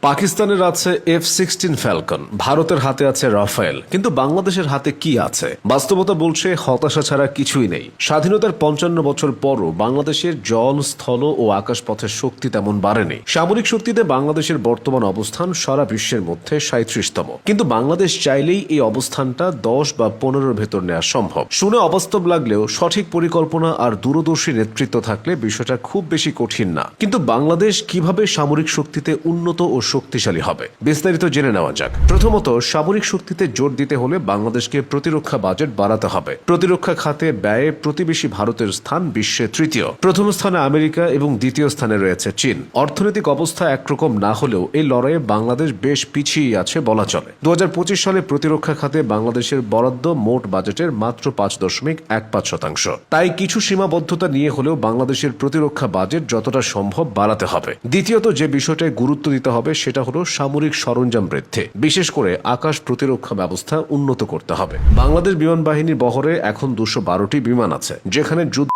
পাকিস্তানের আছে F-16 Falcon, ভারতের হাতে আছে রাফেল, কিন্তু বাংলাদেশের হাতে কি আছে? বাস্তবতা বলছে হতাশা ছাড়া কিছুই নেই। স্বাধীনতার ৫৫ বছর পরও বাংলাদেশের জল, স্থল ও আকাশপথের শক্তি তেমন বাড়েনি। সামরিক শক্তিতে বাংলাদেশের বর্তমান অবস্থান সারা বিশ্বের মধ্যে ৩৭তম, কিন্তু বাংলাদেশ চাইলেই এই অবস্থানটা ১০ বা ১৫-র ভেতর নেওয়া সম্ভব। শুনে অবাস্তব লাগলেও সঠিক পরিকল্পনা আর দূরদর্শী নেতৃত্ব থাকলে বিষয়টা খুব বেশি কঠিন না। কিন্তু বাংলাদেশ কিভাবে সামরিক শক্তিতে উন্নত ও শক্তিশালী হবে, বিস্তারিত জেনে নেওয়া যাক। প্রথমত, সামরিক শক্তিতে জোর দিতে হলে বাংলাদেশকে প্রতিরক্ষা বাজেট বাড়াতে হবে। প্রতিরক্ষা খাতে ব্যয়ে প্রতিবেশী ভারতের স্থান বিশ্বে তৃতীয়। প্রথম স্থানে আমেরিকা এবং দ্বিতীয় স্থানে রয়েছে চীন। অর্থনৈতিক অবস্থা একরকম না হলেও এই লড়াইয়ে বাংলাদেশ বেশ পিছিয়ে আছে বলা চলে। ২০২৫ সালে প্রতিরক্ষা খাতে বাংলাদেশের বরাদ্দ মোট বাজেটের মাত্র ৫.১৫%। তাই কিছু সীমাবদ্ধতা নিয়ে হলেও বাংলাদেশের প্রতিরক্ষা বাজেট যতটা সম্ভব বাড়াতে হবে। দ্বিতীয়ত, যে বিষয়টায় গুরুত্ব দিতে হবে সেটা হলো সামরিক সরঞ্জাম বৃদ্ধি, বিশেষ করে আকাশ প্রতিরক্ষা ব্যবস্থা উন্নত করতে হবে। বাংলাদেশ বিমান বাহিনীর বহরে এখন ২১২টি বিমান আছে, যেখানে যুদ্ধ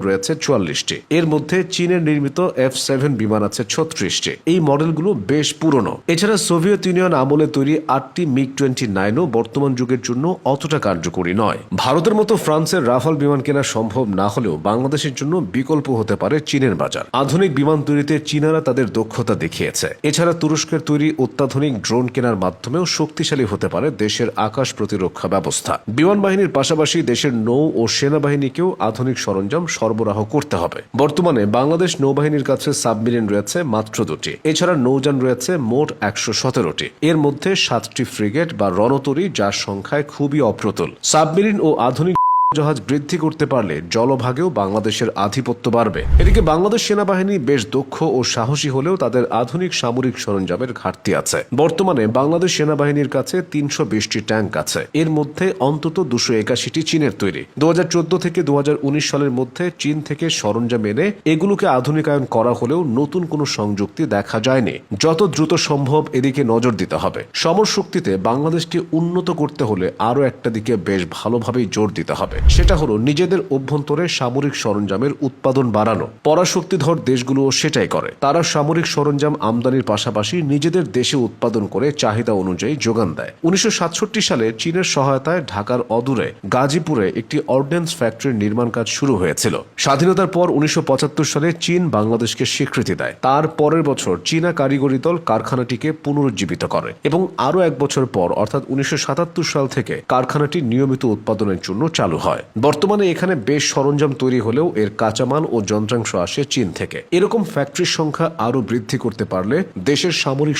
রয়েছে ৪৪টি। এর মধ্যে চীনের নির্মিত F-7 বিমান আছে ৩৬টি। এই মডেলগুলো বেশ পুরনো। এছাড়া সোভিয়েত ইউনিয়ন আমলে তৈরি ৮টি MiG-29ও বর্তমান যুগের জন্য অতটা কার্যকরী নয়। ভারতের মতো ফ্রান্সের রাফাল বিমান কেনা সম্ভব না হলেও বাংলাদেশের জন্য বিকল্প হতে পারে চীনের বাজার। আধুনিক বিমান তৈরিতে চীনারা তাদের দক্ষতা দেখিয়েছে। এছাড়া তুরস্কের তৈরি অত্যাধুনিক ড্রোন কেনার মাধ্যমেও শক্তিশালী হতে পারে দেশের আকাশ প্রতিরক্ষা ব্যবস্থা। বিমান বাহিনীর পাশাপাশি দেশের নৌ ও সেনাবাহিনীকেও আধুনিক সরঞ্জাম সরবরাহ করতে হবে। বর্তমানে বাংলাদেশ নৌবাহিনীর কাছে সাবমেরিন রয়েছে মাত্র ২টি। এছাড়া নৌযান রয়েছে মোট ১১৭টি। এর মধ্যে ৭টি ফ্রিগেট বা রণতরী, যার সংখ্যায় খুবই অপ্রতুল। সাবমেরিন ও আধুনিক জাহাজ বৃদ্ধি করতে পারলে জলভাগেও বাংলাদেশের আধিপত্য বাড়বে। এদিকে বাংলাদেশ সেনাবাহিনী বেশ দক্ষ ও সাহসী হলেও তাদের আধুনিক সামরিক সরঞ্জামের ঘাটতি আছে। বর্তমানে বাংলাদেশ সেনাবাহিনীর কাছে ৩২০টি ট্যাঙ্ক আছে। এর মধ্যে অন্তত ২৮১টি চীনের তৈরি। ২০১৪ থেকে ২০১৯ সালের মধ্যে চীন থেকে সরঞ্জাম এনে এগুলোকে আধুনিকায়ন করা হলেও নতুন কোনো সংযুক্তি দেখা যায়নি। যত দ্রুত সম্ভব এদিকে নজর দিতে হবে। সমর শক্তিতে বাংলাদেশকে উন্নত করতে হলে আরও একটা দিকে বেশ ভালোভাবেই জোর দিতে হবে। সেটা হলো নিজেদের অভ্যন্তরে সামরিক সরঞ্জামের উৎপাদন বাড়ানো। পরাশক্তিধর দেশগুলোও সেটাই করে। তারা সামরিক সরঞ্জাম আমদানির পাশাপাশি নিজেদের দেশে উৎপাদন করে চাহিদা অনুযায়ী যোগান দেয়। ১৯৬৭ সালে চীনের সহায়তায় ঢাকার অদূরে গাজীপুরে একটি অর্ডিন্যান্স ফ্যাক্টরির নির্মাণ কাজ শুরু হয়েছিল। স্বাধীনতার পর ১৯৭৫ সালে চীন বাংলাদেশকে স্বীকৃতি দেয়। তার পরের বছর চীনা কারিগরি দল কারখানাটিকে পুনরুজ্জীবিত করে এবং আরও এক বছর পর অর্থাৎ ১৯৭৭ সাল থেকে কারখানাটি নিয়মিত উৎপাদনের জন্য চালু হয়। বর্তমানে এখানে বেশ সরঞ্জাম তৈরি হলেও এর কাঁচামাল ও যন্ত্রাংশ আসে চীন থেকে। এরকম ফ্যাক্টরির সংখ্যা আরও বৃদ্ধি করতে পারলে দেশের সামরিক